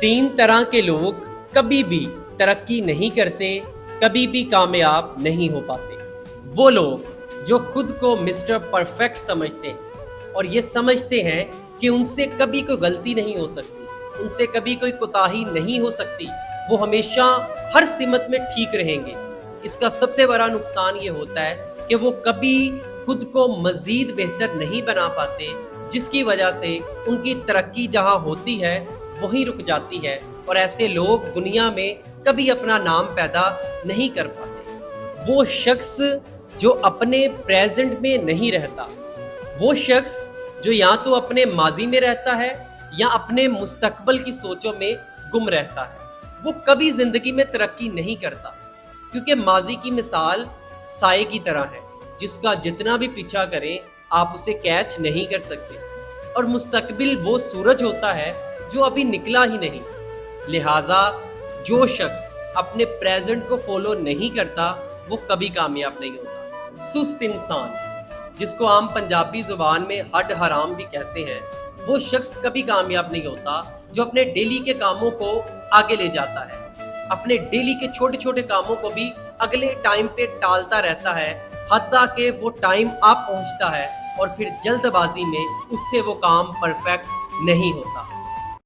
तीन तरह के लोग कभी भी तरक्की नहीं करते, कभी भी कामयाब नहीं हो पाते। वो लोग जो खुद को मिस्टर परफेक्ट समझते हैं और ये समझते हैं कि उनसे कभी कोई गलती नहीं हो सकती, उनसे कभी कोई कोताही नहीं हो सकती, वो हमेशा हर सिमत में ठीक रहेंगे। इसका सबसे बड़ा नुकसान ये होता है कि वो कभी खुद को मजीद बेहतर नहीं बना पाते, जिसकी वजह से उनकी तरक्की जहाँ होती है वहीं रुक जाती है और ऐसे लोग दुनिया में कभी अपना नाम पैदा नहीं कर पाते। वो शख्स जो अपने प्रेजेंट में नहीं रहता, वो शख्स जो या तो अपने माजी में रहता है या अपने मुस्तकबल की सोचों में गुम रहता है, वो कभी जिंदगी में तरक्की नहीं करता। क्योंकि माजी की मिसाल साए की तरह है, जिसका जितना भी पीछा करें आप उसे कैच नहीं कर सकते, और मुस्तकबिल वो सूरज होता है जो अभी निकला ही नहीं। लिहाजा जो शख्स अपने प्रेजेंट को फॉलो नहीं करता वो कभी कामयाब नहीं होता। सुस्त इंसान, जिसको आम पंजाबी जुबान में हड हराम भी कहते हैं, वो शख्स कभी कामयाब नहीं होता जो अपने डेली के कामों को आगे ले जाता है, अपने डेली के छोटे छोटे कामों को भी अगले टाइम पे टालता रहता है, हत्ता कि वो टाइम आ पहुंचता है और फिर जल्दबाजी में उससे वो काम परफेक्ट नहीं होता।